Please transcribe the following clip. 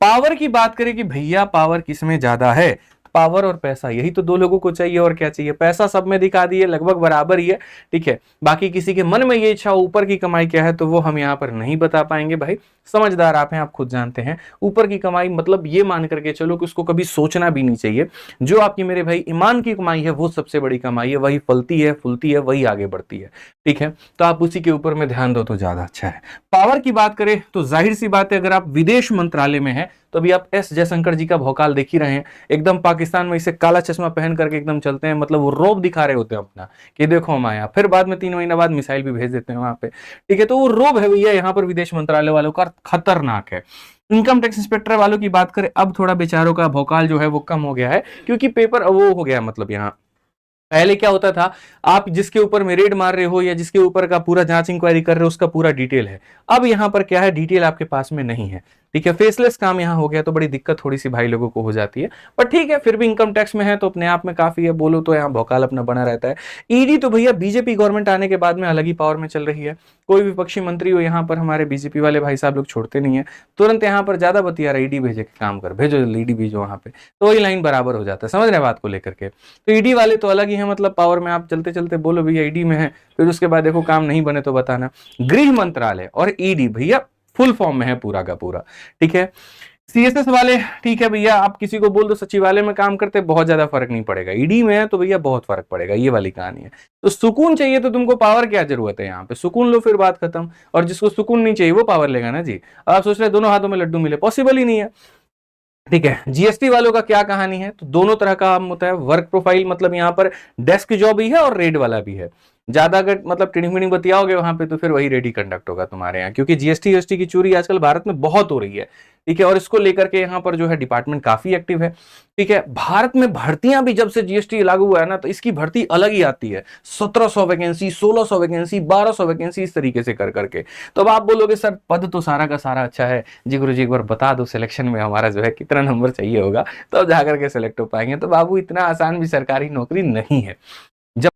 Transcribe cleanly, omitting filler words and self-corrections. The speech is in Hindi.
पावर की बात करें कि भैया पावर किसमें ज्यादा है, पावर और पैसा, यही तो दो लोगों को चाहिए और क्या चाहिए। पैसा सब में दिखा दिए लगभग बराबर ही है, ठीक है। बाकी किसी के मन में ये इच्छा ऊपर की कमाई क्या है तो वो हम यहाँ पर नहीं बता पाएंगे भाई, समझदार आप हैं, आप खुद जानते हैं। ऊपर की कमाई मतलब ये मान करके चलो कि उसको कभी सोचना भी नहीं चाहिए। जो आपकी मेरे भाई ईमान की कमाई है वो सबसे बड़ी कमाई है, वही फलती है फूलती है, वही आगे बढ़ती है, ठीक है। तो आप उसी के ऊपर में ध्यान दो तो ज्यादा अच्छा है। पावर की बात करें तो जाहिर सी बात है, अगर आप विदेश मंत्रालय में है तो अभी आप एस जयशंकर जी का भौकाल देख ही रहे हैं, एकदम पाकिस्तान में इसे काला चश्मा पहन करके एकदम चलते हैं, मतलब वो रौब दिखा रहे होते हैं अपना कि देखो हम आया, फिर बाद में 3 महीना बाद मिसाइल भी भेज देते हैं वहां पे, ठीक है। तो वो रौब है भैया यहाँ पर विदेश मंत्रालय वालों का, खतरनाक है। इनकम टैक्स इंस्पेक्टर वालों की बात करें, अब थोड़ा बेचारों का भौकाल जो है वो कम हो गया है, क्योंकि पेपर वो हो गया, मतलब यहाँ पहले क्या होता था, आप जिसके ऊपर में रेड मार रहे हो या जिसके ऊपर का पूरा जांच इंक्वायरी कर रहे हो उसका पूरा डिटेल है। अब यहां पर क्या है, डिटेल आपके पास में नहीं है, ठीक है। फेसलेस काम यहां हो गया तो बड़ी दिक्कत थोड़ी सी भाई लोगों को हो जाती है, पर ठीक है, फिर भी इनकम टैक्स में है तो अपने आप में काफी है, बोलो तो यहाँ भौकाल अपना बना रहता है। ईडी तो भैया बीजेपी गवर्नमेंट आने के बाद में अलग ही पावर में चल रही है, कोई विपक्षी मंत्री हो यहाँ पर हमारे बीजेपी वाले भाई साहब लोग छोड़ते नहीं है, तुरंत यहाँ पर ज्यादा बतिया रहा, ईडी भेजे के काम कर, भेजो ईडी भेजो वहां पे, तो वही लाइन बराबर हो जाता है, समझ रहे बात को लेकर के। तो ईडी वाले तो अलग ही है, मतलब पावर में, आप चलते चलते बोलो भैया ईडी में है, फिर उसके बाद देखो काम नहीं बने तो बताना। गृह मंत्रालय और ईडी भैया फुल फॉर्म में है पूरा का पूरा, ठीक है। सीएसएस वाले ठीक है भैया, आप किसी को बोल दो सचिवालय में काम करते बहुत ज्यादा फर्क नहीं पड़ेगा, ईडी में है तो भैया बहुत फर्क पड़ेगा, ये वाली कहानी है। तो सुकून चाहिए तो तुमको पावर क्या जरूरत है, यहाँ पे सुकून लो फिर बात खत्म। और जिसको सुकून नहीं चाहिए वो पावर लेगा ना जी। आप सोच रहे दोनों हाथों में लड्डू मिले, पॉसिबल ही नहीं है, ठीक है। जीएसटी वालों का क्या कहानी है, तो दोनों तरह का काम होता है। वर्क प्रोफाइल मतलब यहाँ पर डेस्क जॉब भी है और रेड वाला भी है। ज्यादा अगर मतलब टिडिंग मिडिंग बतियाओगे वहां पे तो फिर वही रेडी कंडक्ट होगा तुम्हारे यहाँ, क्योंकि जीएसटी की चोरी आजकल भारत में बहुत हो रही है, ठीक है। और इसको लेकर के यहाँ पर जो है डिपार्टमेंट काफी एक्टिव है, ठीक है। भारत में भर्तियां भी जब से जीएसटी लागू हुआ है ना, तो इसकी भर्ती अलग ही आती है, 1700 वैकेंसी, 1600 वैकेंसी, 1200 वैकेंसी, इस तरीके से कर करके। तो अब आप बोलोगे सर पद तो सारा का सारा अच्छा है जी, गुरु जी एक बार बता दो सिलेक्शन में हमारा जो है कितना नंबर चाहिए होगा, तब तो जाकर के सिलेक्ट हो पाएंगे। तो बाबू इतना आसान भी सरकारी नौकरी नहीं है,